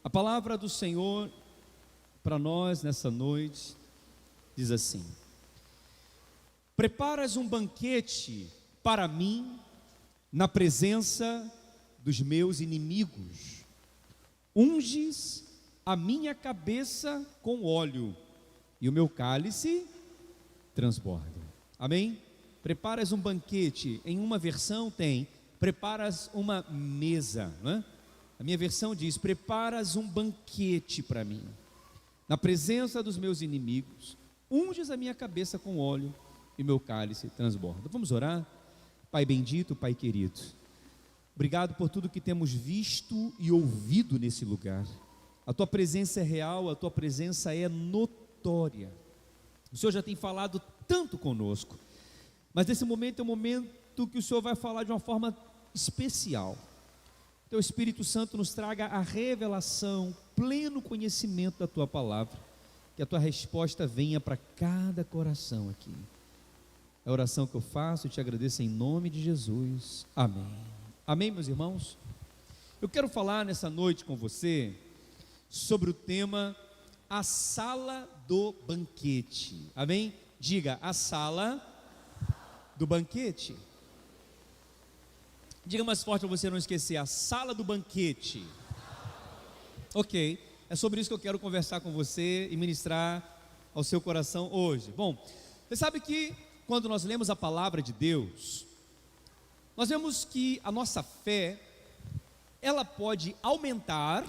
A palavra do Senhor para nós nessa noite diz assim: preparas um banquete para mim na presença dos meus inimigos, unges a minha cabeça com óleo e o meu cálice transborda. Amém? Preparas um banquete. Em uma versão tem preparas uma mesa, não é? A minha versão diz: preparas um banquete para mim na presença dos meus inimigos, unges a minha cabeça com óleo e meu cálice transborda. Vamos orar? Pai bendito, Pai querido, obrigado por tudo que temos visto e ouvido nesse lugar. A tua presença é real, a tua presença é notória. O Senhor já tem falado tanto conosco, mas esse momento é um momento que o Senhor vai falar de uma forma especial. Teu Espírito Santo nos traga a revelação, pleno conhecimento da tua palavra, que a tua resposta venha para cada coração aqui. É a oração que eu faço e te agradeço em nome de Jesus, amém. Amém, meus irmãos? Eu quero falar nessa noite com você sobre o tema a sala do banquete, amém? Diga, a sala do banquete. Diga mais forte para você não esquecer, a sala do banquete. Ok, é sobre isso que eu quero conversar com você e ministrar ao seu coração hoje. Bom, você sabe que quando nós lemos a palavra de Deus, nós vemos que a nossa fé, ela pode aumentar,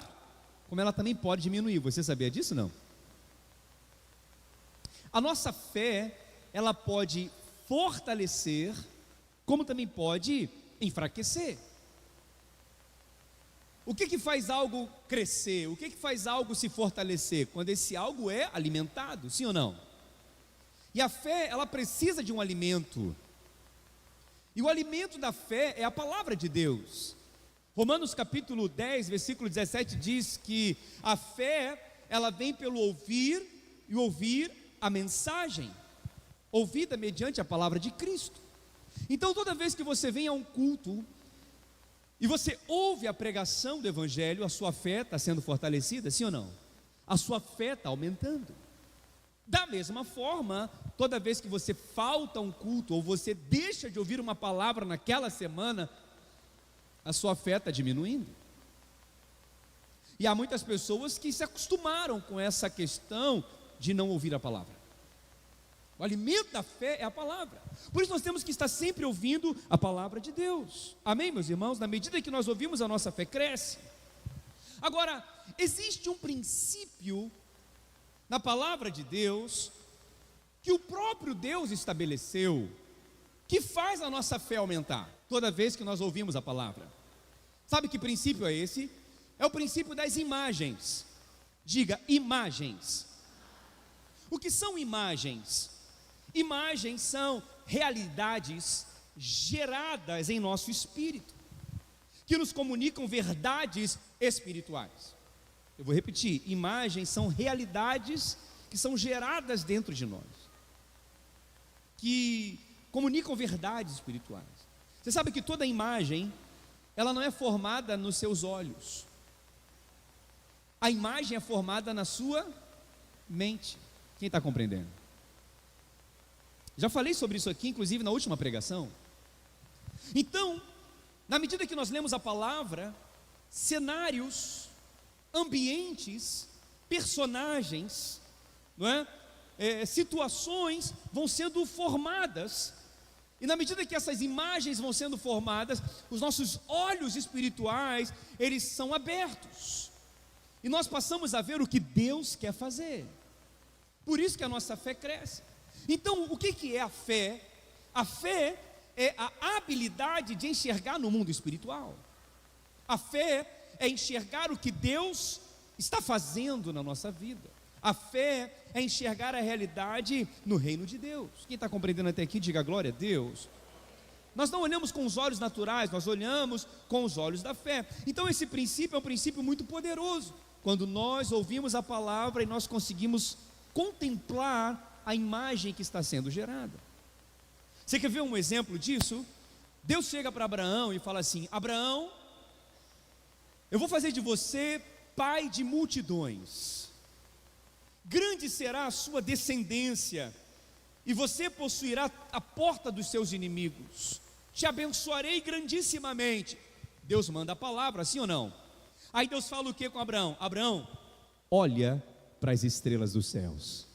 como ela também pode diminuir. Você sabia disso, não? A nossa fé, ela pode fortalecer, como também pode enfraquecer. O que faz algo crescer? O que faz algo se fortalecer? Quando esse algo é alimentado, sim ou não? E a fé, ela precisa de um alimento. E o alimento da fé é a palavra de Deus. Romanos capítulo 10, versículo 17 diz que a fé, ela vem pelo ouvir e ouvir a mensagem, ouvida mediante a palavra de Cristo. Então toda vez que você vem a um culto e você ouve a pregação do Evangelho, a sua fé está sendo fortalecida, sim ou não? A sua fé está aumentando. Da mesma forma, toda vez que você falta a um culto ou você deixa de ouvir uma palavra naquela semana, a sua fé está diminuindo. E há muitas pessoas que se acostumaram com essa questão de não ouvir a palavra. O alimento da fé é a palavra. Por isso nós temos que estar sempre ouvindo a palavra de Deus. Amém, meus irmãos? Na medida que nós ouvimos, a nossa fé cresce. Agora, existe um princípio na palavra de Deus que o próprio Deus estabeleceu, que faz a nossa fé aumentar toda vez que nós ouvimos a palavra. Sabe que princípio é esse? É o princípio das imagens. Diga, imagens. O que são imagens? Imagens são realidades geradas em nosso espírito, que nos comunicam verdades espirituais. Eu vou repetir, imagens são realidades que são geradas dentro de nós, que comunicam verdades espirituais. Você sabe que toda imagem, ela não é formada nos seus olhos. A imagem é formada na sua mente. Quem está compreendendo? Já falei sobre isso aqui, inclusive na última pregação. Então, na medida que nós lemos a palavra, cenários, ambientes, personagens, não é? Situações vão sendo formadas. E na medida que essas imagens vão sendo formadas, os nossos olhos espirituais, eles são abertos. E nós passamos a ver o que Deus quer fazer. Por isso que a nossa fé cresce. Então, o que é a fé? A fé é a habilidade de enxergar no mundo espiritual. A fé é enxergar o que Deus está fazendo na nossa vida. A fé é enxergar a realidade no reino de Deus. Quem está compreendendo até aqui, diga glória a Deus. Nós não olhamos com os olhos naturais, nós olhamos com os olhos da fé. Então esse princípio é um princípio muito poderoso. Quando nós ouvimos a palavra e nós conseguimos contemplar a imagem que está sendo gerada. Você quer ver um exemplo disso? Deus chega para Abraão e fala assim: Abraão, eu vou fazer de você pai de multidões. Grande será a sua descendência, e você possuirá a porta dos seus inimigos. Te abençoarei grandissimamente. Deus manda a palavra, sim ou não? Aí Deus fala o que com Abraão? Abraão, olha para as estrelas dos céus,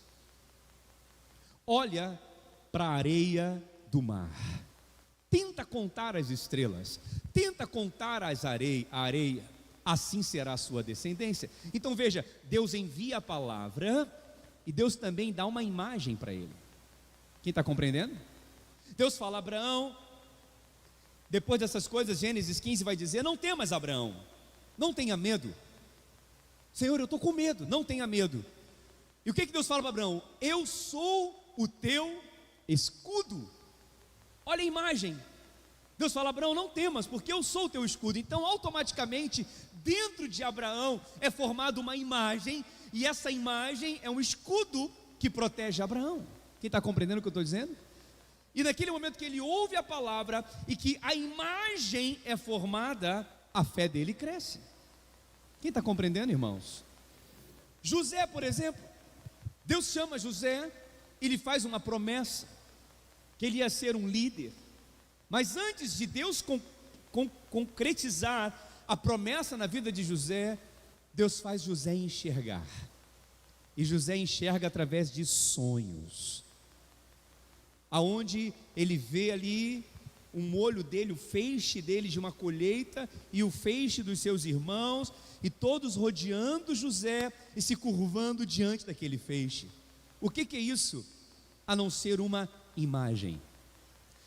olha para a areia do mar, tenta contar as estrelas, tenta contar a areia, assim será a sua descendência. Então veja, Deus envia a palavra e Deus também dá uma imagem para ele. Quem está compreendendo? Deus fala: Abraão, depois dessas coisas, Gênesis 15 vai dizer: não temas, Abraão, não tenha medo. Senhor, eu estou com medo, não tenha medo. E o que Deus fala para Abraão? Eu sou o teu escudo. Olha a imagem. Deus fala: Abraão, não temas, porque eu sou o teu escudo. Então automaticamente dentro de Abraão é formada uma imagem, e essa imagem é um escudo que protege Abraão. Quem está compreendendo o que eu estou dizendo? E naquele momento que ele ouve a palavra e que a imagem é formada, a fé dele cresce. Quem está compreendendo, irmãos? José, por exemplo, Deus chama José e lhe faz uma promessa, que ele ia ser um líder. Mas antes de Deus concretizar a promessa na vida de José, Deus faz José enxergar. E José enxerga através de sonhos, aonde ele vê ali o molho dele, o feixe dele de uma colheita, e o feixe dos seus irmãos, e todos rodeando José e se curvando diante daquele feixe. O que é isso? A não ser uma imagem.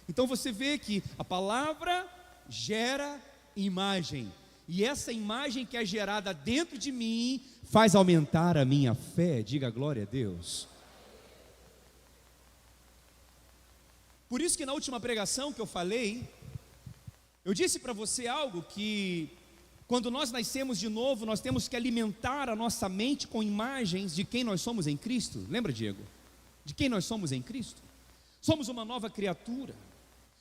Então você vê que a palavra gera imagem, e essa imagem que é gerada dentro de mim faz aumentar a minha fé. Diga glória a Deus. Por isso que na última pregação que eu falei, eu disse para você algo, que quando nós nascemos de novo, nós temos que alimentar a nossa mente com imagens de quem nós somos em Cristo. Lembra, Diego? De quem nós somos em Cristo? Somos uma nova criatura,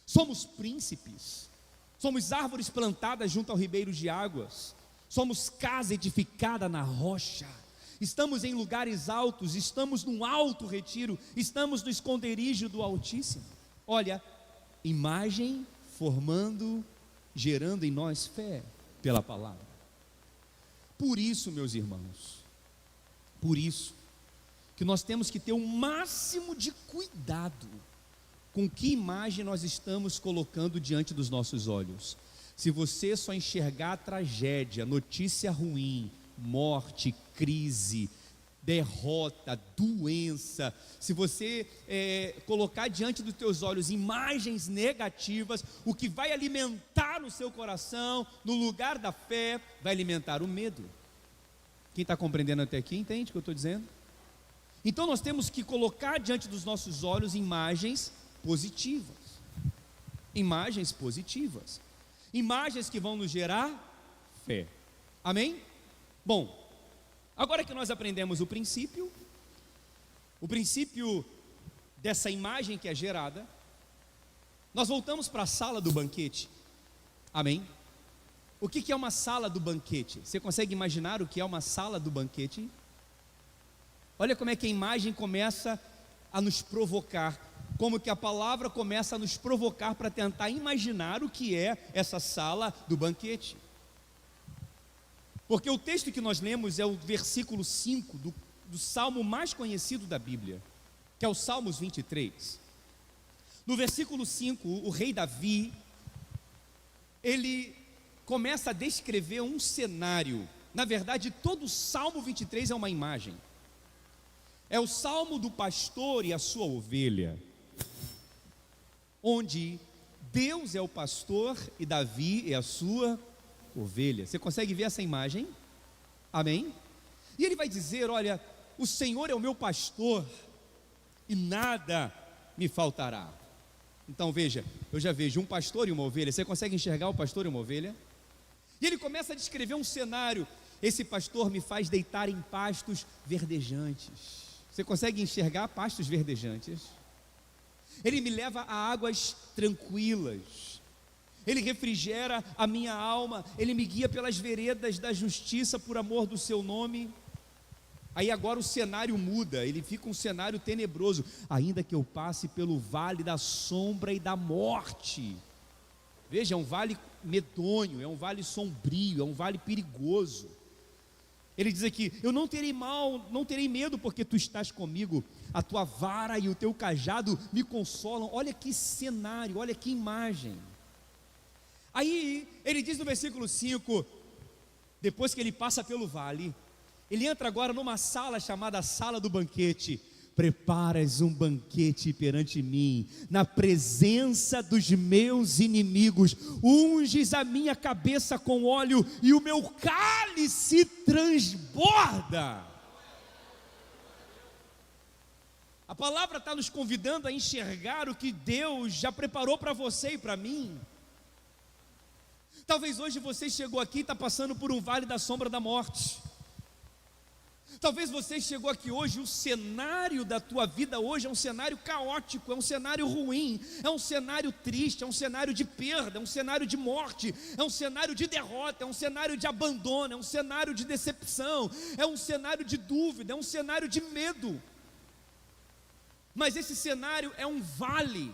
somos príncipes, somos árvores plantadas junto ao ribeiro de águas, somos casa edificada na rocha, estamos em lugares altos, estamos num alto retiro, estamos no esconderijo do Altíssimo. Olha, imagem formando, gerando em nós fé pela palavra. Por isso, meus irmãos, por isso que nós temos que ter o máximo de cuidado com que imagem nós estamos colocando diante dos nossos olhos. Se você só enxergar tragédia, notícia ruim, morte, crise, derrota, doença, se você colocar diante dos teus olhos imagens negativas, o que vai alimentar no seu coração, no lugar da fé, vai alimentar o medo. Quem está compreendendo até aqui, entende o que eu estou dizendo? Então nós temos que colocar diante dos nossos olhos imagens positivas, imagens positivas, imagens que vão nos gerar fé. Amém? Bom, agora que nós aprendemos o princípio dessa imagem que é gerada, nós voltamos para a sala do banquete. Amém? O que é uma sala do banquete? Você consegue imaginar o que é uma sala do banquete? Olha como é que a imagem começa a nos provocar, como que a palavra começa a nos provocar para tentar imaginar o que é essa sala do banquete. Porque o texto que nós lemos é o versículo 5 do salmo mais conhecido da Bíblia, que é o Salmos 23. No versículo 5, o rei Davi, ele começa a descrever um cenário. Na verdade, todo o Salmo 23 é uma imagem. É o salmo do pastor e a sua ovelha, onde Deus é o pastor e Davi é a sua ovelha. Você consegue ver essa imagem? Amém? E ele vai dizer: olha, o Senhor é o meu pastor e nada me faltará. Então veja, eu já vejo um pastor e uma ovelha. Você consegue enxergar o pastor e uma ovelha? E ele começa a descrever um cenário: esse pastor me faz deitar em pastos verdejantes. Você consegue enxergar pastos verdejantes? Ele me leva a águas tranquilas. Ele refrigera a minha alma, Ele me guia pelas veredas da justiça por amor do seu nome. Aí agora o cenário muda, ele fica um cenário tenebroso. Ainda que eu passe pelo vale da sombra e da morte. Veja, é um vale medonho, é um vale sombrio, é um vale perigoso. Ele diz aqui: eu não terei mal, não terei medo, porque tu estás comigo. A tua vara e o teu cajado me consolam. Olha que cenário, olha que imagem. Aí ele diz no versículo 5, depois que ele passa pelo vale, ele entra agora numa sala chamada sala do banquete. Preparas um banquete perante mim, na presença dos meus inimigos, unges a minha cabeça com óleo, e o meu cálice transborda. A palavra está nos convidando a enxergar o que Deus já preparou para você e para mim. Talvez hoje você chegou aqui e está passando por um vale da sombra da morte. Talvez você chegou aqui hoje, o cenário da tua vida hoje é um cenário caótico, é um cenário ruim, é um cenário triste, é um cenário de perda, é um cenário de morte, é um cenário de derrota, é um cenário de abandono, é um cenário de decepção, é um cenário de dúvida, é um cenário de medo. Mas esse cenário é um vale.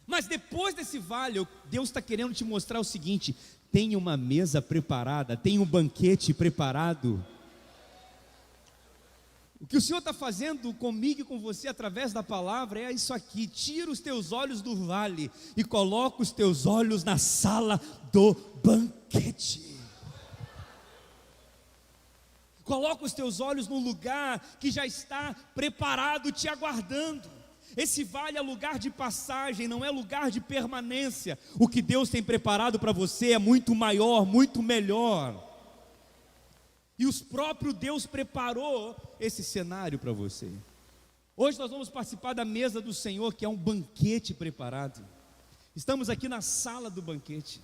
Mas depois desse vale, Deus está querendo te mostrar o seguinte: tem uma mesa preparada, tem um banquete preparado. O que o Senhor está fazendo comigo e com você através da palavra é isso aqui: tira os teus olhos do vale e coloca os teus olhos na sala do banquete. Coloca os teus olhos num lugar que já está preparado, te aguardando. Esse vale é lugar de passagem, não é lugar de permanência. O que Deus tem preparado para você é muito maior, muito melhor. E o próprio Deus preparou esse cenário para você. Hoje nós vamos participar da mesa do Senhor, que é um banquete preparado. Estamos aqui na sala do banquete.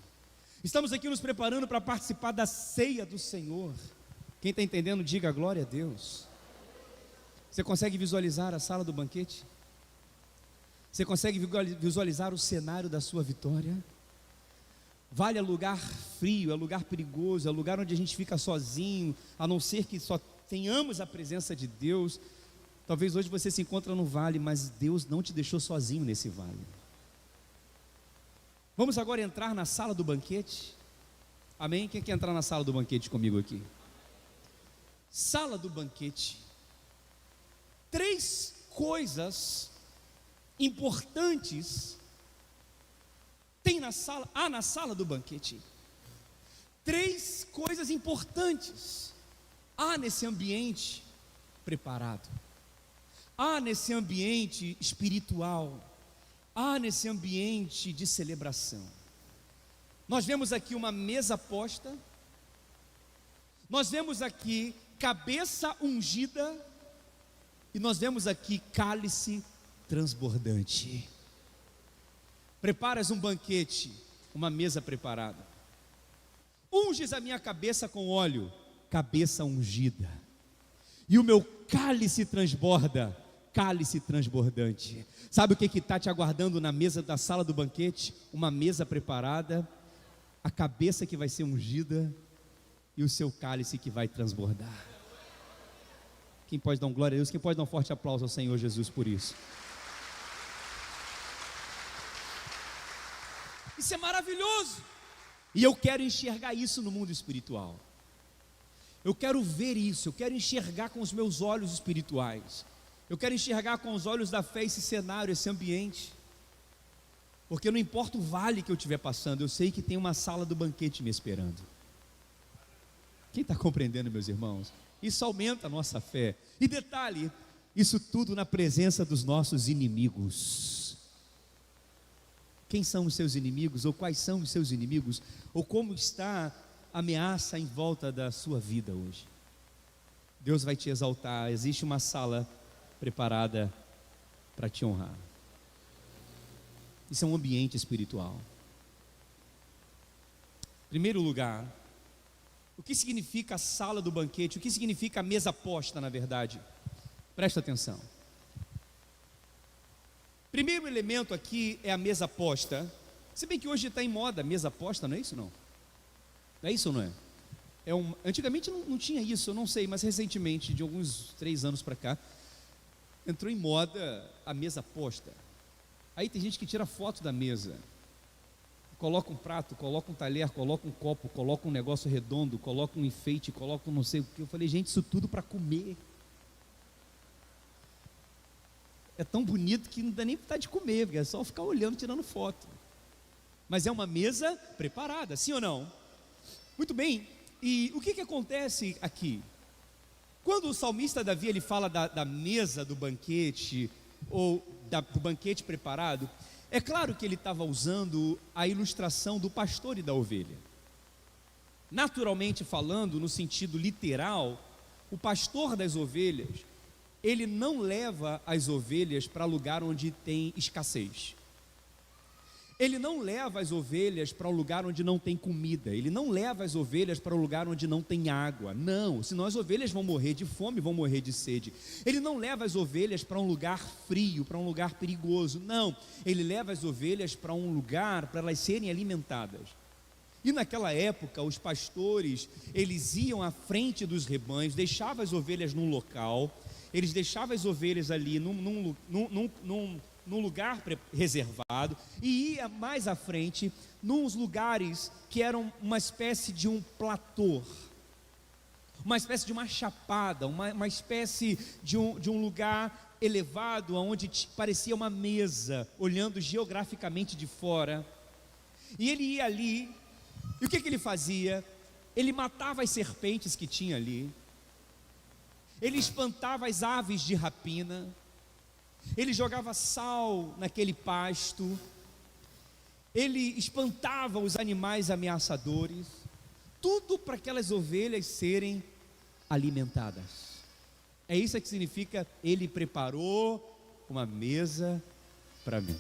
Estamos aqui nos preparando para participar da ceia do Senhor. Quem está entendendo, diga glória a Deus. Você consegue visualizar a sala do banquete? Você consegue visualizar o cenário da sua vitória? Vale é lugar frio, é lugar perigoso, é lugar onde a gente fica sozinho, a não ser que só tenhamos a presença de Deus. Talvez hoje você se encontre no vale, mas Deus não te deixou sozinho nesse vale. Vamos agora entrar na sala do banquete. Amém? Quem quer entrar na sala do banquete comigo aqui? Sala do banquete. 3 coisas importantes há na sala do banquete. 3 coisas importantes há nesse ambiente preparado, há nesse ambiente espiritual, há nesse ambiente de celebração. Nós vemos aqui uma mesa posta, nós vemos aqui cabeça ungida, e nós vemos aqui cálice transbordante. Preparas um banquete, uma mesa preparada. Unges a minha cabeça com óleo, cabeça ungida. E o meu cálice transborda, cálice transbordante. Sabe o que está te aguardando na mesa da sala do banquete? Uma mesa preparada, a cabeça que vai ser ungida e o seu cálice que vai transbordar. Quem pode dar um glória a Deus? Quem pode dar um forte aplauso ao Senhor Jesus por isso? Isso é maravilhoso. E eu quero enxergar isso no mundo espiritual. Eu quero ver isso, eu quero enxergar com os meus olhos espirituais. Eu quero enxergar com os olhos da fé esse cenário, esse ambiente. Porque não importa o vale que eu estiver passando, eu sei que tem uma sala do banquete me esperando. Quem está compreendendo, meus irmãos? Isso aumenta a nossa fé. E detalhe, isso tudo na presença dos nossos inimigos. Quem são os seus inimigos? Ou quais são os seus inimigos? Ou como está a ameaça em volta da sua vida hoje? Deus vai te exaltar. Existe uma sala preparada para te honrar. Isso é um ambiente espiritual. Em primeiro lugar, o que significa a sala do banquete? O que significa a mesa posta, na verdade? Presta atenção. Primeiro elemento aqui é a mesa posta. Se bem que hoje está em moda mesa posta, não é isso não? Não é isso ou não é? Antigamente não tinha isso, eu não sei, mas recentemente, de alguns 3 anos para cá, entrou em moda a mesa posta. Aí tem gente que tira foto da mesa, coloca um prato, coloca um talher, coloca um copo, coloca um negócio redondo, coloca um enfeite, coloca um não sei o que. Eu falei, gente, isso tudo para comer. É tão bonito que não dá nem vontade de comer, porque é só ficar olhando, tirando foto. Mas é uma mesa preparada, sim ou não? Muito bem, e o que acontece aqui? Quando o salmista Davi ele fala da mesa do banquete, ou do banquete preparado, é claro que ele estava usando a ilustração do pastor e da ovelha. Naturalmente falando, no sentido literal, o pastor das ovelhas, ele não leva as ovelhas para lugar onde tem escassez. Ele não leva as ovelhas para um lugar onde não tem comida. Ele não leva as ovelhas para um lugar onde não tem água. Não, senão as ovelhas vão morrer de fome, vão morrer de sede. Ele não leva as ovelhas para um lugar frio, para um lugar perigoso. Não, ele leva as ovelhas para um lugar para elas serem alimentadas. E naquela época, os pastores, eles iam à frente dos rebanhos, deixavam as ovelhas num local, eles deixavam as ovelhas ali num lugar reservado, e ia mais à frente, nos lugares que eram uma espécie de um platô, uma espécie de uma chapada, uma espécie de um lugar elevado, onde parecia uma mesa, olhando geograficamente de fora. E ele ia ali, e o que ele fazia? Ele matava as serpentes que tinha ali, ele espantava as aves de rapina, ele jogava sal naquele pasto, ele espantava os animais ameaçadores, tudo para aquelas ovelhas serem alimentadas. É isso que significa, ele preparou uma mesa para mim.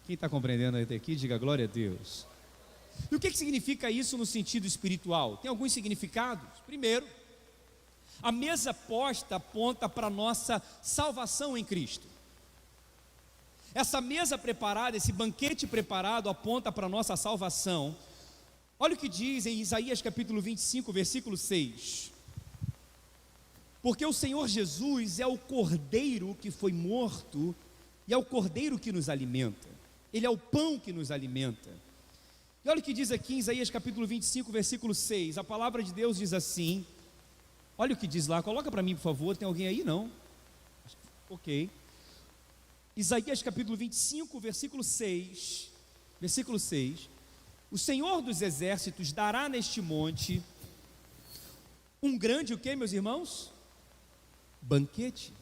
Quem está compreendendo até aqui, diga glória a Deus. E o que significa isso no sentido espiritual? Tem alguns significados. Primeiro, a mesa posta aponta para a nossa salvação em Cristo. Essa mesa preparada, esse banquete preparado aponta para a nossa salvação. Olha o que diz em Isaías capítulo 25, versículo 6. Porque o Senhor Jesus é o Cordeiro que foi morto, e é o Cordeiro que nos alimenta. Ele é o pão que nos alimenta. E olha o que diz aqui em Isaías capítulo 25, versículo 6. A palavra de Deus diz assim, olha o que diz lá, coloca para mim por favor, tem alguém aí? Não? Ok. Isaías capítulo 25, versículo 6, o Senhor dos exércitos dará neste monte um grande, o que, meus irmãos? Banquete.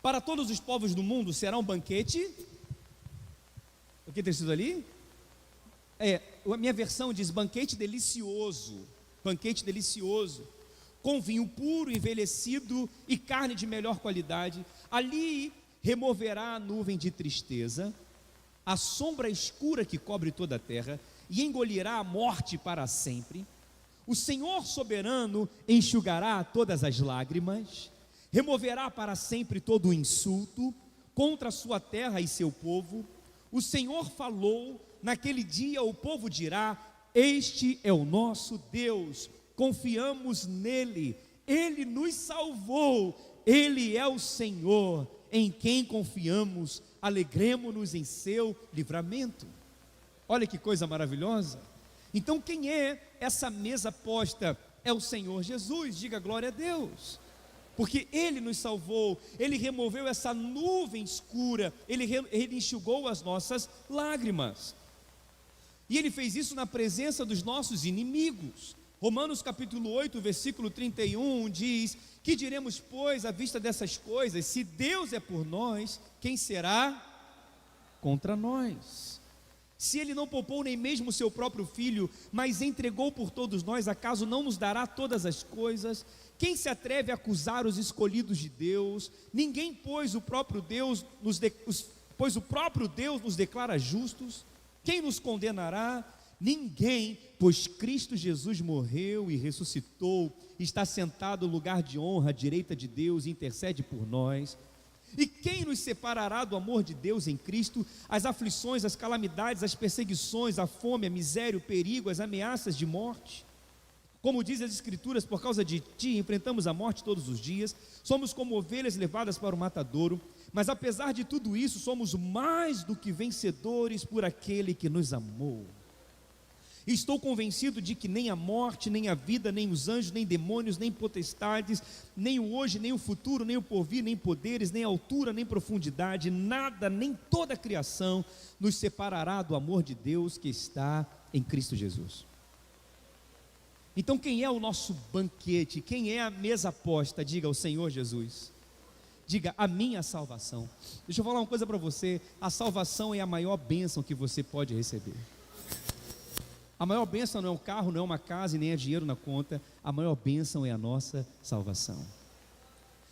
Para todos os povos do mundo será um banquete. O que tem sido ali? A minha versão diz banquete delicioso, com vinho puro, envelhecido e carne de melhor qualidade. Ali removerá a nuvem de tristeza, a sombra escura que cobre toda a terra, e engolirá a morte para sempre. O Senhor soberano enxugará todas as lágrimas, removerá para sempre todo o insulto contra a sua terra e seu povo. O Senhor falou, naquele dia o povo dirá: este é o nosso Deus, confiamos nele, ele nos salvou, ele é o Senhor, em quem confiamos, alegremo-nos em seu livramento. Olha que coisa maravilhosa. Então quem é essa mesa posta? É o Senhor Jesus, diga glória a Deus, porque ele nos salvou, ele removeu essa nuvem escura, ele enxugou as nossas lágrimas, e ele fez isso na presença dos nossos inimigos. Romanos capítulo 8, versículo 31 diz: que diremos, pois, à vista dessas coisas? Se Deus é por nós, quem será contra nós? Se ele não poupou nem mesmo o seu próprio filho, mas entregou por todos nós, acaso não nos dará todas as coisas? Quem se atreve a acusar os escolhidos de Deus? Ninguém, pois o próprio Deus nos declara justos. Quem nos condenará? Ninguém, pois Cristo Jesus morreu e ressuscitou, está sentado no lugar de honra à direita de Deus e intercede por nós. E quem nos separará do amor de Deus em Cristo? As aflições, as calamidades, as perseguições, a fome, a miséria, o perigo, as ameaças de morte. Como diz as Escrituras, por causa de ti enfrentamos a morte todos os dias, somos como ovelhas levadas para o matadouro, mas apesar de tudo isso, somos mais do que vencedores por aquele que nos amou. E estou convencido de que nem a morte, nem a vida, nem os anjos, nem demônios, nem potestades, nem o hoje, nem o futuro, nem o porvir, nem poderes, nem altura, nem profundidade, nada, nem toda a criação nos separará do amor de Deus que está em Cristo Jesus. Então quem é o nosso banquete? Quem é a mesa posta? Diga: o Senhor Jesus. Diga: a minha salvação. Deixa eu falar uma coisa para você: a salvação é a maior bênção que você pode receber. A maior bênção não é um carro, não é uma casa e nem é dinheiro na conta. A maior bênção é a nossa salvação.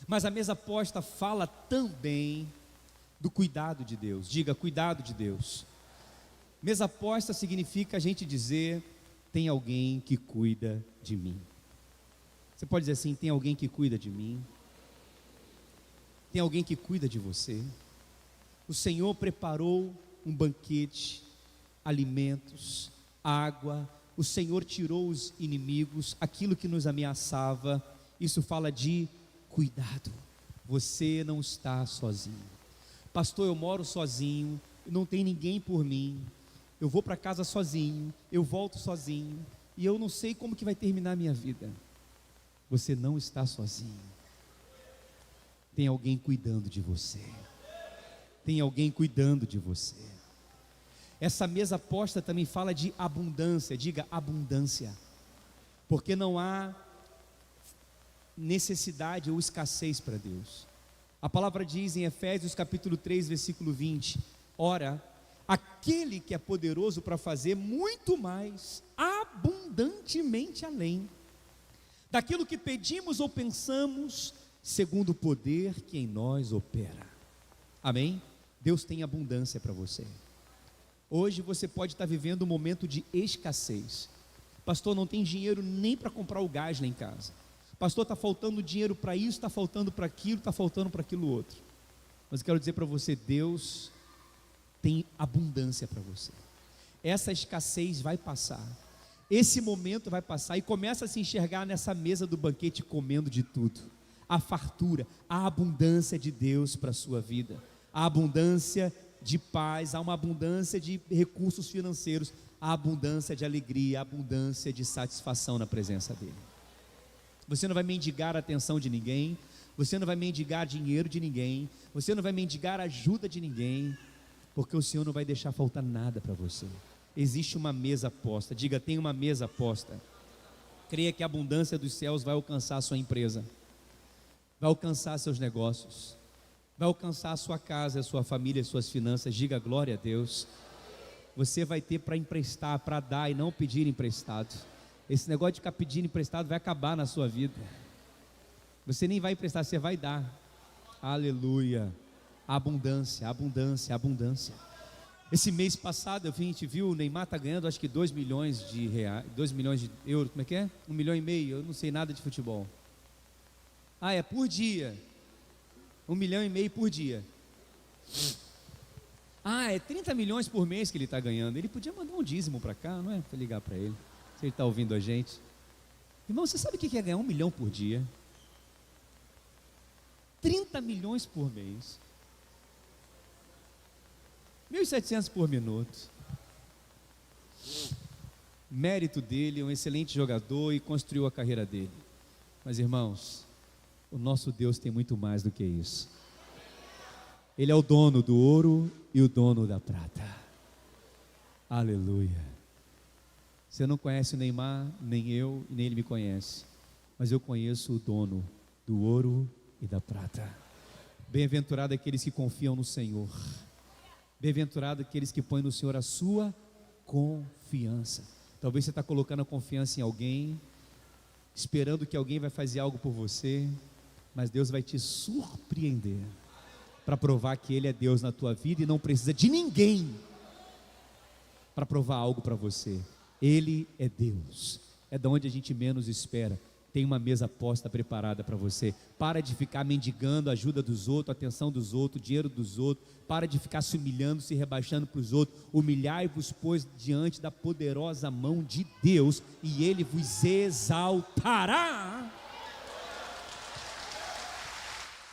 Mas a mesa posta fala também do cuidado de Deus. Diga: cuidado de Deus. Mesa posta significa a gente dizer: tem alguém que cuida de mim. Você pode dizer assim: tem alguém que cuida de mim. Tem alguém que cuida de você. O Senhor preparou um banquete, alimentos, água. O Senhor tirou os inimigos, aquilo que nos ameaçava. Isso fala de cuidado. Você não está sozinho. Pastor, eu moro sozinho, não tem ninguém por mim. Eu vou para casa sozinho, eu volto sozinho, e eu não sei como que vai terminar a minha vida. Você não está sozinho. Tem alguém cuidando de você. Tem alguém cuidando de você. Essa mesa posta também fala de abundância. Diga: abundância. Porque não há necessidade ou escassez para Deus. A palavra diz em Efésios capítulo 3, versículo 20: ora, aquele que é poderoso para fazer muito mais, abundantemente além daquilo que pedimos ou pensamos, segundo o poder que em nós opera. Amém? Deus tem abundância para você. Hoje você pode estar vivendo um momento de escassez. Pastor, não tem dinheiro nem para comprar o gás lá em casa. Pastor, está faltando dinheiro para isso, está faltando para aquilo, está faltando para aquilo outro. Mas eu quero dizer para você: Deus tem abundância para você. Essa escassez vai passar. Esse momento vai passar, e começa a se enxergar nessa mesa do banquete comendo de tudo. A fartura, a abundância de Deus para a sua vida. A abundância de paz, há uma abundância de recursos financeiros, a abundância de alegria, a abundância de satisfação na presença dEle. Você não vai mendigar a atenção de ninguém, você não vai mendigar dinheiro de ninguém, você não vai mendigar a ajuda de ninguém, porque o Senhor não vai deixar faltar nada para você. Existe uma mesa posta. Diga: tem uma mesa posta. Creia que a abundância dos céus vai alcançar a sua empresa, vai alcançar seus negócios, vai alcançar a sua casa, a sua família, as suas finanças. Diga: glória a Deus. Você vai ter para emprestar, para dar e não pedir emprestado. Esse negócio de ficar pedindo emprestado vai acabar na sua vida. Você nem vai emprestar, você vai dar. Aleluia. Abundância, abundância, abundância. Esse mês passado a gente viu o Neymar está ganhando acho que 2 milhões de reais, 2 milhões de euros, como é que é? 1,5 milhão, eu não sei nada de futebol. É por dia. 1,5 milhão por dia. É 30 milhões por mês que ele está ganhando. Ele podia mandar um dízimo para cá, não é? Para ligar para ele, se ele está ouvindo a gente. Irmão, você sabe o que é ganhar 1 milhão por dia? 30 milhões por mês. 1.700 por minuto. Mérito dele, é um excelente jogador e construiu a carreira dele. Mas irmãos, o nosso Deus tem muito mais do que isso. Ele é o dono do ouro e o dono da prata. Aleluia. Você não conhece o Neymar, nem eu, nem ele me conhece, mas eu conheço o dono do ouro e da prata. Bem-aventurado aqueles que confiam no Senhor. Bem-aventurado aqueles que põem no Senhor a sua confiança. Talvez você está colocando a confiança em alguém, esperando que alguém vai fazer algo por você, mas Deus vai te surpreender, para provar que Ele é Deus na tua vida e não precisa de ninguém para provar algo para você. Ele é Deus, é de onde a gente menos espera. Tem uma mesa posta preparada para você. Para de ficar mendigando a ajuda dos outros, a atenção dos outros, o dinheiro dos outros. Para de ficar se humilhando, se rebaixando para os outros. Humilhai-vos, pois, diante da poderosa mão de Deus, e Ele vos exaltará.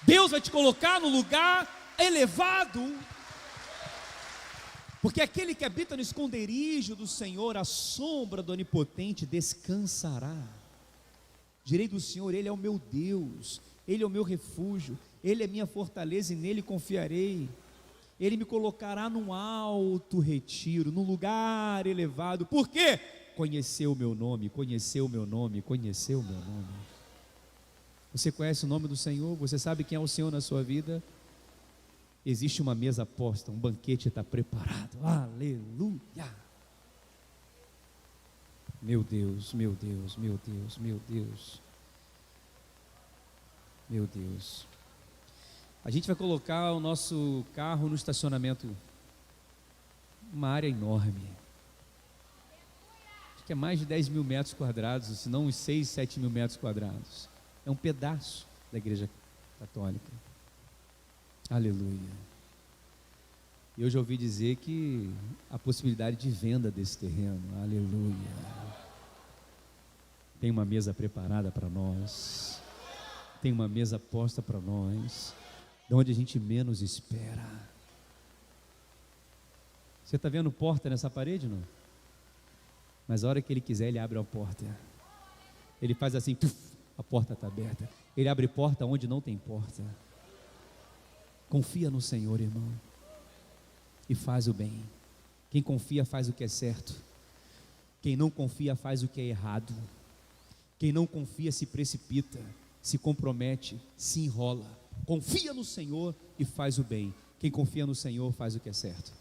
Deus vai te colocar no lugar elevado, porque aquele que habita no esconderijo do Senhor, a sombra do Onipotente descansará. Direi do Senhor, Ele é o meu Deus, Ele é o meu refúgio, Ele é minha fortaleza e nele confiarei. Ele me colocará num alto retiro, num lugar elevado. Por quê? Conheceu o meu nome, conheceu o meu nome, conheceu o meu nome. Você conhece o nome do Senhor? Você sabe quem é o Senhor na sua vida? Existe uma mesa posta, um banquete está preparado. Aleluia! Meu Deus, meu Deus, meu Deus, meu Deus, meu Deus. A gente vai colocar o nosso carro no estacionamento, uma área enorme. Acho que é mais de 10 mil metros quadrados, se não uns 6, 7 mil metros quadrados. É um pedaço da igreja católica. Aleluia. E eu já ouvi dizer que a possibilidade de venda desse terreno. Aleluia. Tem uma mesa preparada para nós. Tem uma mesa posta para nós, de onde a gente menos espera. Você está vendo porta nessa parede, não? Mas a hora que Ele quiser, Ele abre a porta. Ele faz assim, a porta está aberta. Ele abre porta onde não tem porta. Confia no Senhor, irmão, e faz o bem. Quem confia faz o que é certo. Quem não confia faz o que é errado. Quem não confia se precipita, se compromete, se enrola. Confia no Senhor e faz o bem. Quem confia no Senhor faz o que é certo.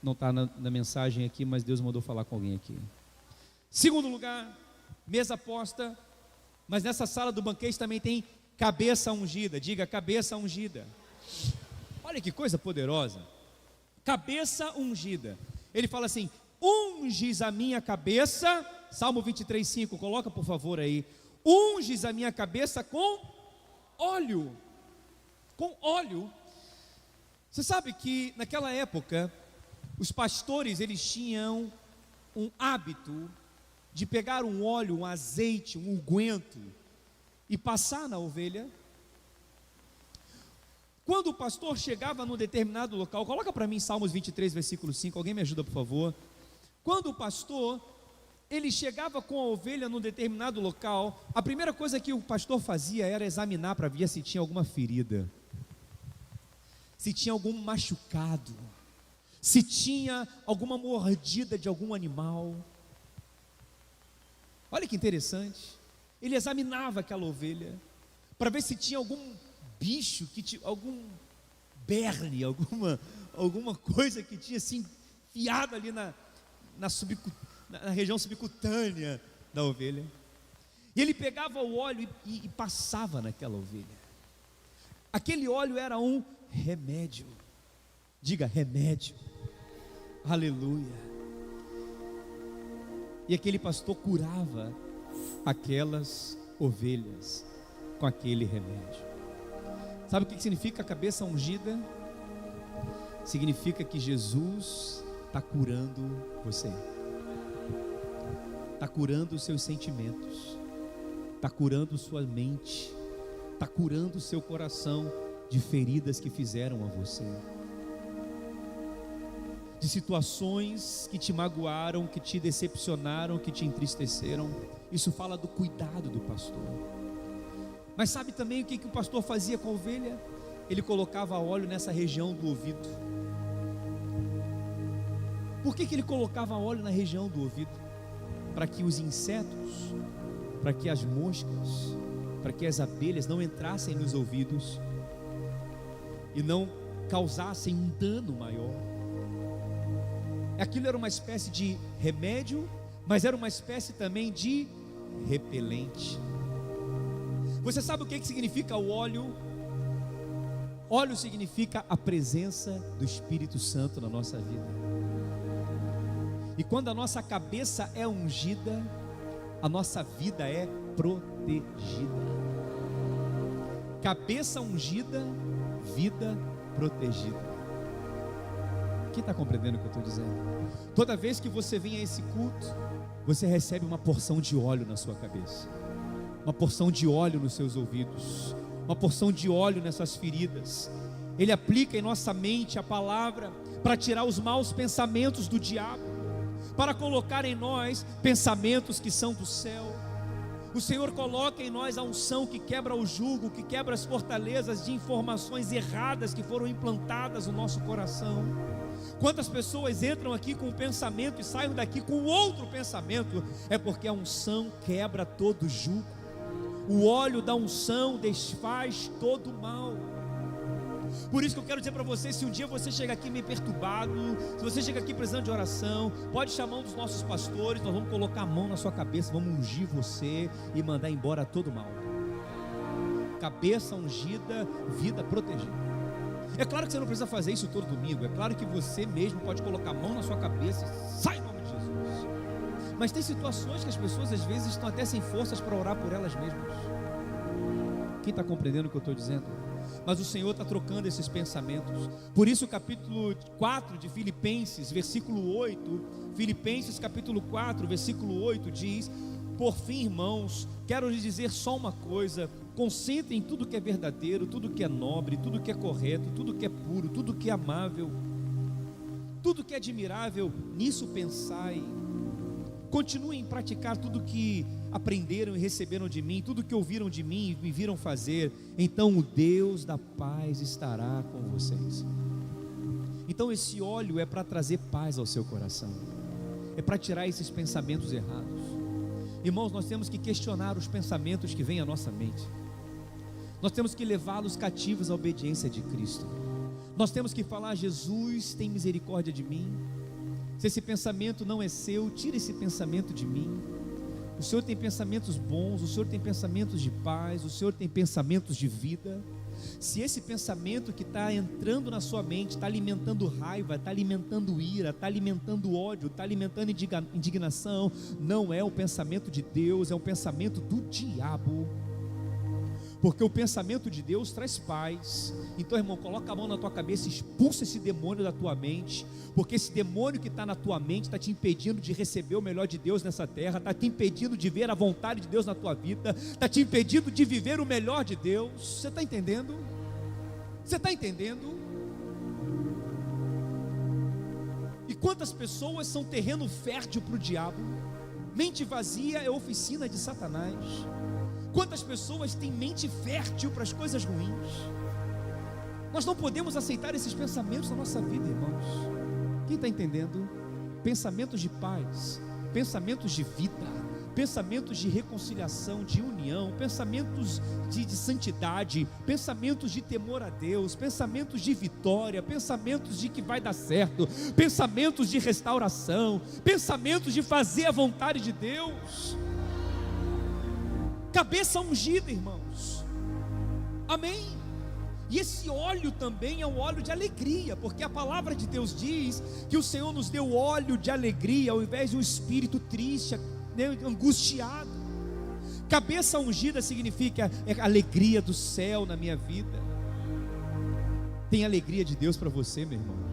Não está na mensagem aqui, mas Deus mandou falar com alguém aqui. Segundo lugar, mesa posta, mas nessa sala do banquete também tem cabeça ungida. Diga, cabeça ungida. Olha que coisa poderosa. Cabeça ungida. Ele fala assim: unges a minha cabeça. Salmo 23:5, coloca por favor aí. Unges a minha cabeça com óleo. Com óleo. Você sabe que naquela época os pastores, eles tinham um hábito de pegar um óleo, um azeite, um unguento e passar na ovelha. Quando o pastor chegava num determinado local, coloca para mim Salmos 23, versículo 5, alguém me ajuda por favor. Quando o pastor, ele chegava com a ovelha num determinado local, a primeira coisa que o pastor fazia era examinar para ver se tinha alguma ferida, se tinha algum machucado, se tinha alguma mordida de algum animal. Olha que interessante. Ele examinava aquela ovelha para ver se tinha algum bicho, algum berne, alguma coisa que tinha assim enfiado ali na região subcutânea da ovelha. E ele pegava o óleo e passava naquela ovelha. Aquele óleo era um remédio. Diga, remédio. Aleluia. E aquele pastor curava aquelas ovelhas com aquele remédio. Sabe o que significa a cabeça ungida? Significa que Jesus está curando você, está curando os seus sentimentos, está curando sua mente, está curando o seu coração de feridas que fizeram a você, de situações que te magoaram, que te decepcionaram, que te entristeceram. Isso fala do cuidado do pastor. Mas sabe também o que o pastor fazia com a ovelha? Ele colocava óleo nessa região do ouvido. Por que ele colocava óleo na região do ouvido? Para que os insetos, para que as moscas, para que as abelhas não entrassem nos ouvidos e não causassem um dano maior. Aquilo era uma espécie de remédio, mas era uma espécie também de repelente. Você sabe o que significa o óleo? Óleo significa a presença do Espírito Santo na nossa vida. E quando a nossa cabeça é ungida, a nossa vida é protegida. Cabeça ungida, vida protegida. Quem está compreendendo o que eu estou dizendo? Toda vez que você vem a esse culto, você recebe uma porção de óleo na sua cabeça, uma porção de óleo nos seus ouvidos, uma porção de óleo nessas feridas. Ele aplica em nossa mente a palavra para tirar os maus pensamentos do diabo, para colocar em nós pensamentos que são do céu. O Senhor coloca em nós a unção que quebra o jugo, que quebra as fortalezas de informações erradas que foram implantadas no nosso coração. Quantas pessoas entram aqui com um pensamento e saem daqui com outro pensamento? É porque a unção quebra todo jugo. O óleo da unção desfaz todo o mal. Por isso que eu quero dizer para você, se um dia você chega aqui meio perturbado, se você chega aqui precisando de oração, pode chamar um dos nossos pastores, nós vamos colocar a mão na sua cabeça, vamos ungir você e mandar embora todo o mal. Cabeça ungida, vida protegida. É claro que você não precisa fazer isso todo domingo, é claro que você mesmo pode colocar a mão na sua cabeça e sai em nome de Jesus. Mas tem situações que as pessoas às vezes estão até sem forças para orar por elas mesmas. Quem está compreendendo o que eu estou dizendo? Mas o Senhor está trocando esses pensamentos. Por isso o capítulo 4 de Filipenses, versículo 8, Filipenses capítulo 4, versículo 8 diz: por fim, irmãos, quero lhes dizer só uma coisa: concentrem em tudo que é verdadeiro, tudo que é nobre, tudo que é correto, tudo que é puro, tudo que é amável, tudo que é admirável, nisso pensai. Continuem a praticar tudo que aprenderam e receberam de mim, tudo que ouviram de mim e me viram fazer, então o Deus da paz estará com vocês. Então esse óleo é para trazer paz ao seu coração, é para tirar esses pensamentos errados. Irmãos, nós temos que questionar os pensamentos que vêm à nossa mente, nós temos que levá-los cativos à obediência de Cristo. Nós temos que falar: Jesus, tem misericórdia de mim. Se esse pensamento não é seu, tira esse pensamento de mim. O Senhor tem pensamentos bons, o Senhor tem pensamentos de paz, o Senhor tem pensamentos de vida. Se esse pensamento que está entrando na sua mente está alimentando raiva, está alimentando ira, está alimentando ódio, está alimentando indignação, não é um pensamento de Deus, é um pensamento do diabo. Porque o pensamento de Deus traz paz. Então, irmão, coloca a mão na tua cabeça e expulsa esse demônio da tua mente. Porque esse demônio que está na tua mente está te impedindo de receber o melhor de Deus nessa terra, está te impedindo de ver a vontade de Deus na tua vida, está te impedindo de viver o melhor de Deus. Você está entendendo? Você está entendendo? E quantas pessoas são terreno fértil para o diabo? Mente vazia é oficina de Satanás. Quantas pessoas têm mente fértil para as coisas ruins? Nós não podemos aceitar esses pensamentos na nossa vida, irmãos. Quem está entendendo? Pensamentos de paz, pensamentos de vida, pensamentos de reconciliação, de união, pensamentos de santidade, pensamentos de temor a Deus, pensamentos de vitória, pensamentos de que vai dar certo, pensamentos de restauração, pensamentos de fazer a vontade de Deus. Cabeça ungida, irmãos. Amém? E esse óleo também é um óleo de alegria, porque a palavra de Deus diz que o Senhor nos deu óleo de alegria ao invés de um espírito triste, angustiado. Cabeça ungida significa a alegria do céu na minha vida. Tem alegria de Deus para você, meu irmão?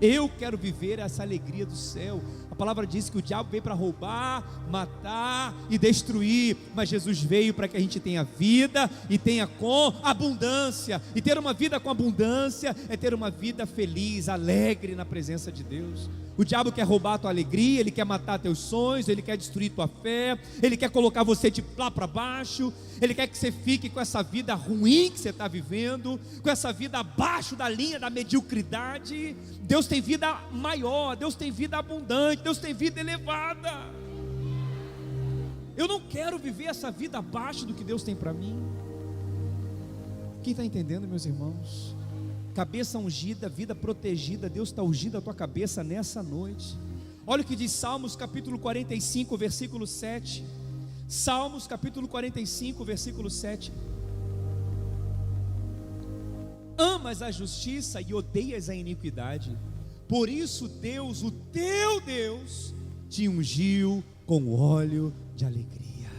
Eu quero viver essa alegria do céu. A palavra diz que o diabo veio para roubar, matar e destruir, mas Jesus veio para que a gente tenha vida e tenha com abundância. E ter uma vida com abundância é ter uma vida feliz, alegre na presença de Deus. O diabo quer roubar a tua alegria, ele quer matar teus sonhos, ele quer destruir tua fé, ele quer colocar você de lá para baixo, ele quer que você fique com essa vida ruim que você está vivendo, com essa vida abaixo da linha da mediocridade. Deus tem vida maior, Deus tem vida abundante, Deus tem vida elevada. Eu não quero viver essa vida abaixo do que Deus tem para mim. Quem está entendendo, meus irmãos? Cabeça ungida, vida protegida. Deus está ungindo a tua cabeça nessa noite. Olha o que diz Salmos capítulo 45, versículo 7. Salmos capítulo 45, versículo 7. Amas a justiça e odeias a iniquidade, por isso Deus, o teu Deus, te ungiu com óleo de alegria,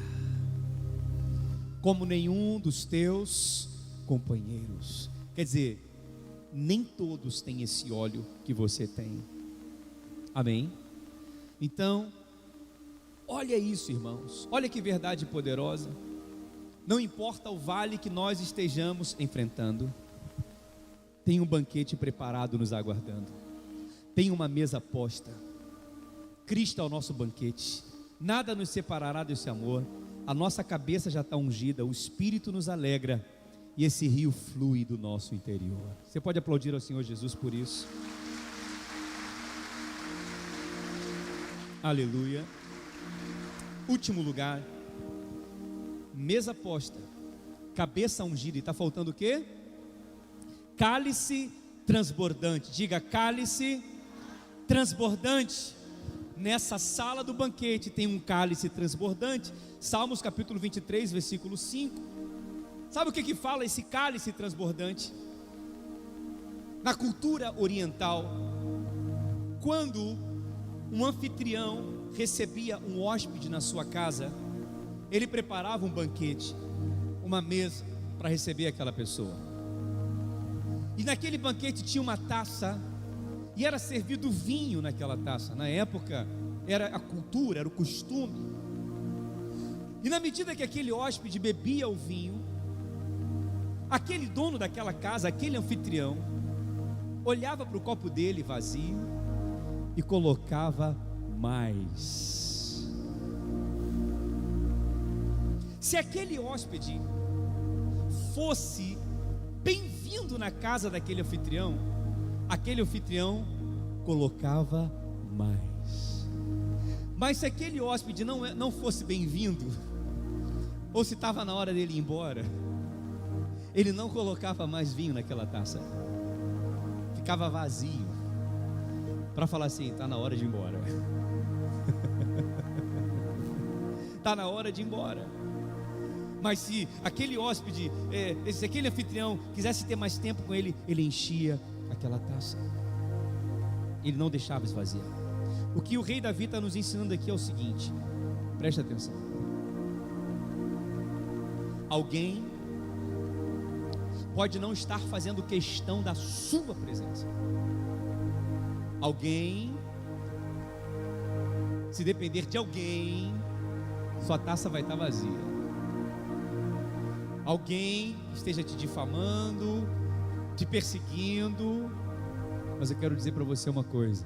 como nenhum dos teus companheiros. Quer dizer, nem todos têm esse óleo que você tem. Amém? Então, olha isso, irmãos, olha que verdade poderosa. Não importa o vale que nós estejamos enfrentando, tem um banquete preparado nos aguardando, tem uma mesa posta. Cristo é o nosso banquete, nada nos separará desse amor. A nossa cabeça já está ungida, o Espírito nos alegra, e esse rio flui do nosso interior. Você pode aplaudir ao Senhor Jesus por isso? Aleluia. Último lugar, mesa posta, cabeça ungida, e está faltando o quê? Cálice transbordante. Diga, cálice transbordante. Nessa sala do banquete tem um cálice transbordante. Salmos capítulo 23, versículo 5. Sabe o que fala esse cálice transbordante? Na cultura oriental, quando um anfitrião recebia um hóspede na sua casa, ele preparava um banquete, uma mesa para receber aquela pessoa. E naquele banquete tinha uma taça, e era servido vinho naquela taça. Na época era a cultura, era o costume. E na medida que aquele hóspede bebia o vinho, aquele dono daquela casa, aquele anfitrião, olhava para o copo dele vazio e colocava mais. Se aquele hóspede fosse bem-vindo na casa daquele anfitrião, aquele anfitrião colocava mais. Mas se aquele hóspede não fosse bem-vindo, ou se estava na hora dele ir embora, ele não colocava mais vinho naquela taça, ficava vazio, para falar assim: está na hora de ir embora. Está na hora de ir embora. Mas se aquele hóspede, se aquele anfitrião quisesse ter mais tempo com ele, ele enchia aquela taça, ele não deixava esvaziar. O que o rei Davi está nos ensinando aqui é o seguinte, preste atenção. Alguém pode não estar fazendo questão da sua presença. Alguém, se depender de alguém, sua taça vai estar vazia. Alguém esteja te difamando, te perseguindo, mas eu quero dizer para você uma coisa: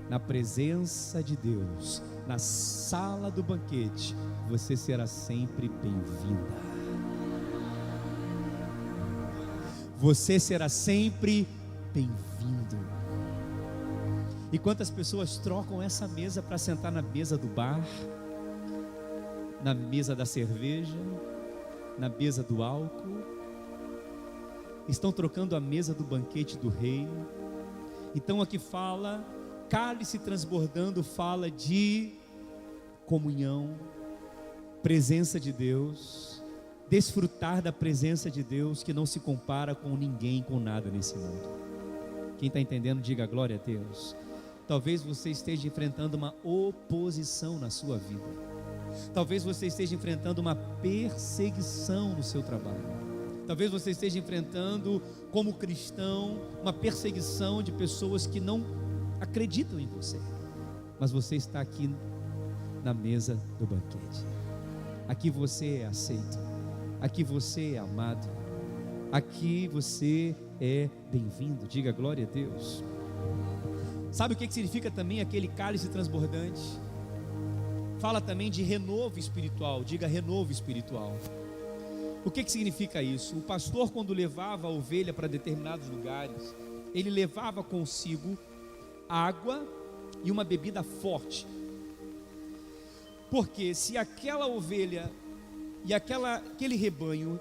na presença de Deus, na sala do banquete, você será sempre bem-vinda. Você será sempre bem-vindo. E quantas pessoas trocam essa mesa para sentar na mesa do bar, na mesa da cerveja, na mesa do álcool, estão trocando a mesa do banquete do rei. Então aqui fala, cálice transbordando, fala de comunhão, presença de Deus, desfrutar da presença de Deus, que não se compara com ninguém, com nada nesse mundo. Quem está entendendo, diga glória a Deus. Talvez você esteja enfrentando uma oposição na sua vida. Talvez você esteja enfrentando uma perseguição no seu trabalho. Talvez você esteja enfrentando, como cristão, uma perseguição de pessoas que não acreditam em você. Mas você está aqui na mesa do banquete. Aqui você é aceito. Aqui você é amado. Aqui você é bem-vindo. Diga glória a Deus. Sabe o que significa também aquele cálice transbordante? Fala também de renovo espiritual. Diga renovo espiritual. O que significa isso? O pastor, quando levava a ovelha para determinados lugares, ele levava consigo água e uma bebida forte. Porque se aquela ovelha e aquele rebanho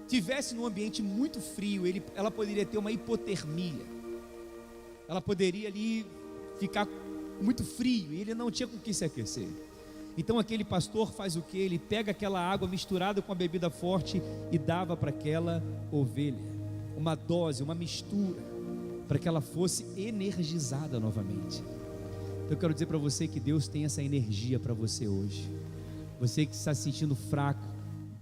tivesse num ambiente muito frio, ela poderia ter uma hipotermia. Ela poderia ali ficar muito frio e ele não tinha com que se aquecer. Então aquele pastor faz o que? Ele pega aquela água misturada com a bebida forte e dava para aquela ovelha uma dose, uma mistura, para que ela fosse energizada novamente. Eu quero dizer para você que Deus tem essa energia para você hoje. Você que está se sentindo fraco,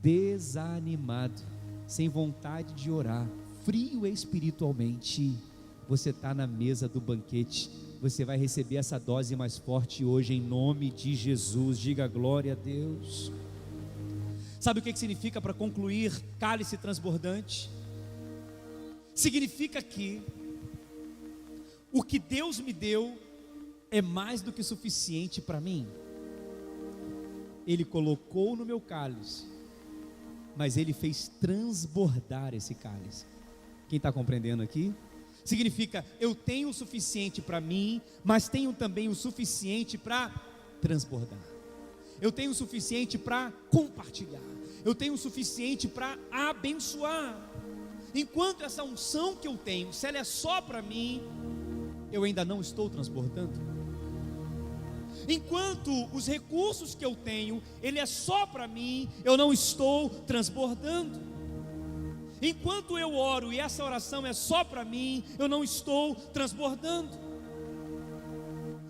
desanimado, sem vontade de orar, frio espiritualmente, você está na mesa do banquete. Você vai receber essa dose mais forte hoje, em nome de Jesus. Diga glória a Deus. Sabe o que significa, para concluir, cálice transbordante? Significa que o que Deus me deu é mais do que suficiente para mim. Ele colocou no meu cálice, mas Ele fez transbordar esse cálice. Quem está compreendendo aqui? Significa, eu tenho o suficiente para mim, mas tenho também o suficiente para transbordar. Eu tenho o suficiente para compartilhar. Eu tenho o suficiente para abençoar. Enquanto essa unção que eu tenho, se ela é só para mim, eu ainda não estou transbordando. Enquanto os recursos que eu tenho, ele é só para mim, eu não estou transbordando. Enquanto eu oro e essa oração é só para mim, eu não estou transbordando.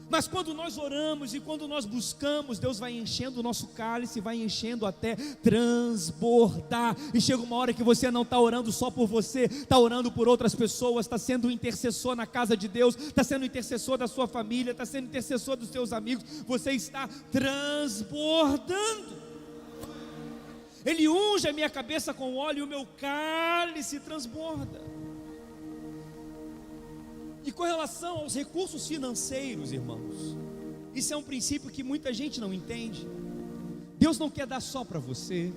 Mas quando nós oramos e quando nós buscamos, Deus vai enchendo o nosso cálice, vai enchendo até transbordar. E chega uma hora que você não está orando só por você, está orando por outras pessoas, está sendo um intercessor na casa de Deus, está sendo intercessor da sua família, está sendo intercessor dos seus amigos. Você está transbordando. Ele unge a minha cabeça com óleo e o meu cálice transborda. E com relação aos recursos financeiros, irmãos, isso é um princípio que muita gente não entende. Deus não quer dar só para você,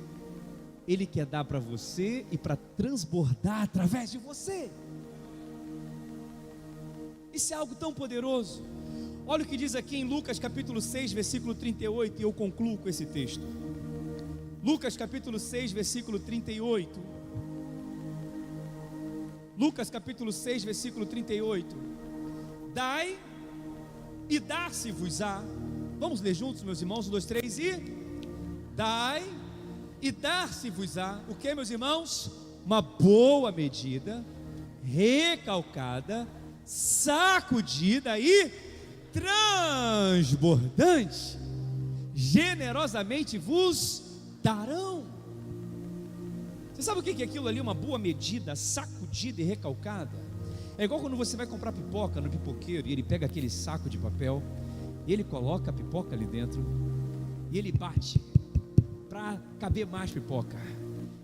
Ele quer dar para você e para transbordar através de você. Isso é algo tão poderoso. Olha o que diz aqui em Lucas capítulo 6, versículo 38, e eu concluo com esse texto. Lucas capítulo 6, versículo 38. Lucas capítulo 6, versículo 38. Dai e dar-se-vos-á. Vamos ler juntos, meus irmãos, 1, 2, 3 e... Dai e dar-se-vos-á. O que, meus irmãos? Uma boa medida, recalcada, sacudida e transbordante, generosamente vos darão. Você sabe o que é aquilo ali? Uma boa medida, sacudida e recalcada. É igual quando você vai comprar pipoca no pipoqueiro e ele pega aquele saco de papel e ele coloca a pipoca ali dentro e ele bate para caber mais pipoca,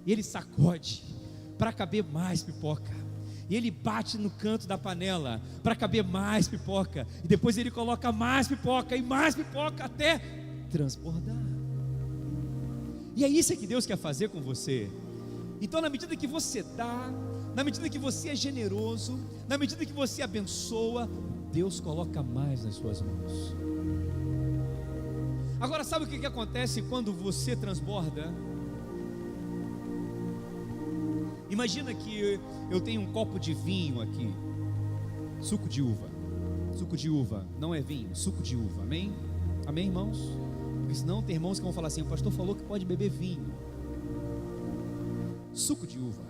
e ele sacode para caber mais pipoca, e ele bate no canto da panela para caber mais pipoca, e depois ele coloca mais pipoca e mais pipoca até transbordar. E é isso que Deus quer fazer com você. Então, na medida que você dá, na medida que você é generoso, na medida que você abençoa, Deus coloca mais nas suas mãos. Agora, sabe o que acontece quando você transborda? Imagina que eu tenho um copo de vinho aqui, suco de uva. Suco de uva não é vinho, suco de uva, amém? Amém, irmãos? Porque senão tem irmãos que vão falar assim: o pastor falou que pode beber vinho. Suco de uva.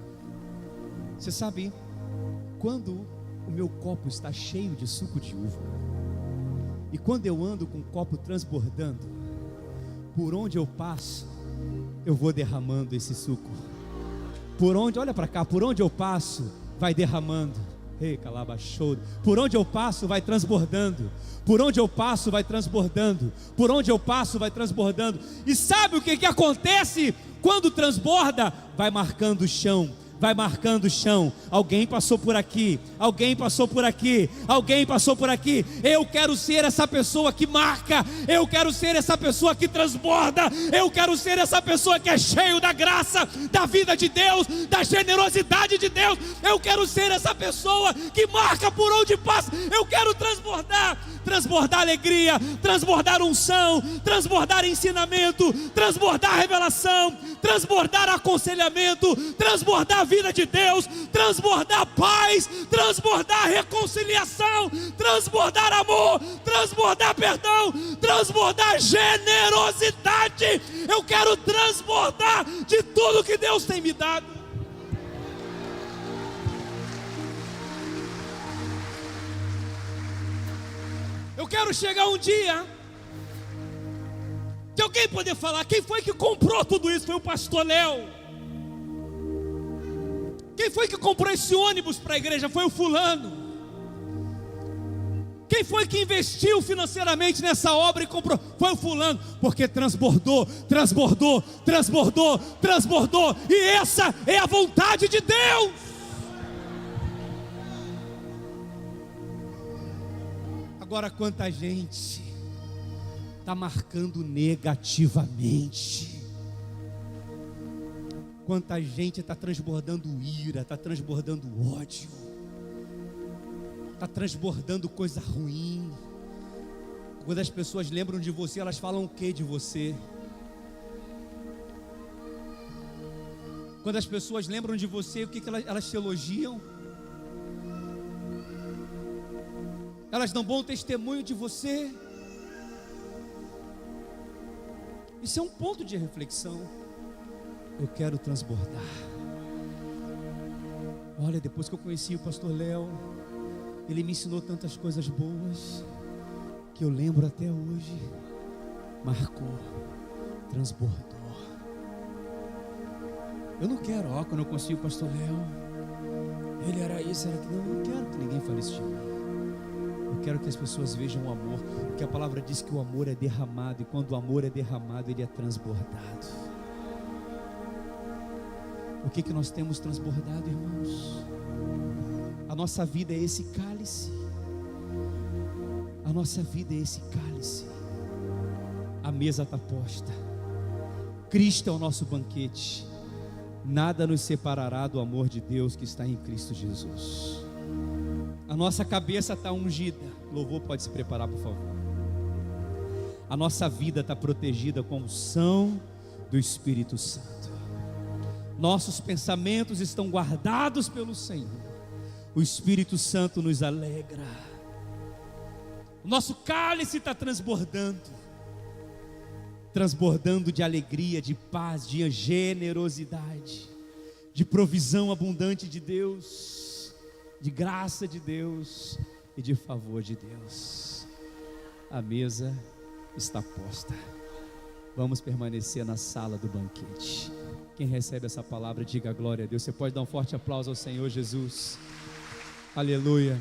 Você sabe, quando o meu copo está cheio de suco de uva, e quando eu ando com o copo transbordando, por onde eu passo, eu vou derramando esse suco. Por onde, olha para cá, por onde eu passo, vai derramando. Ei, calabachou. Por onde eu passo, vai transbordando. Por onde eu passo, vai transbordando. Por onde eu passo, vai transbordando. E sabe o que acontece quando transborda? Vai marcando o chão. Vai marcando o chão. Alguém passou por aqui, alguém passou por aqui, alguém passou por aqui. Eu quero ser essa pessoa que marca, eu quero ser essa pessoa que transborda, eu quero ser essa pessoa que é cheio da graça, da vida de Deus, da generosidade de Deus. Eu quero ser essa pessoa que marca por onde passa. Eu quero transbordar, transbordar alegria, transbordar unção, transbordar ensinamento, transbordar revelação, transbordar aconselhamento, transbordar vida de Deus, transbordar paz, transbordar reconciliação, transbordar amor, transbordar perdão, transbordar generosidade. Eu quero transbordar de tudo que Deus tem me dado. Eu quero chegar um dia que alguém poder falar: quem foi que comprou tudo isso? Foi o pastor Léo. Quem foi que comprou esse ônibus para a igreja? Foi o fulano. Quem foi que investiu financeiramente nessa obra e comprou? Foi o fulano. Porque transbordou, transbordou, transbordou, transbordou. E essa é a vontade de Deus. Agora, quanta gente está marcando negativamente. Quanta gente está transbordando ira, está transbordando ódio, está transbordando coisa ruim. Quando as pessoas lembram de você, elas falam o que de você? Quando as pessoas lembram de você, o que elas te elogiam? Elas dão bom testemunho de você. Isso é um ponto de reflexão. Eu quero transbordar. Olha, depois que eu conheci o pastor Léo, ele me ensinou tantas coisas boas que eu lembro até hoje. Marcou, transbordou. Eu não quero, quando eu conheci o pastor Léo, ele era isso, era aquilo. Eu não quero que ninguém fale isso de mim. Eu quero que as pessoas vejam o amor, porque a palavra diz que o amor é derramado, e quando o amor é derramado, ele é transbordado. O que nós temos transbordado, irmãos? A nossa vida é esse cálice. A nossa vida é esse cálice. A mesa está posta. Cristo é o nosso banquete. Nada nos separará do amor de Deus que está em Cristo Jesus. A nossa cabeça está ungida. Louvor, pode se preparar, por favor. A nossa vida está protegida com a unção do Espírito Santo. Nossos pensamentos estão guardados pelo Senhor. O Espírito Santo nos alegra. O nosso cálice está transbordando. Transbordando de alegria, de paz, de generosidade, de provisão abundante de Deus, de graça de Deus e de favor de Deus. A mesa está posta. Vamos permanecer na sala do banquete. Quem recebe essa palavra, diga glória a Deus. Você pode dar um forte aplauso ao Senhor Jesus. Aleluia.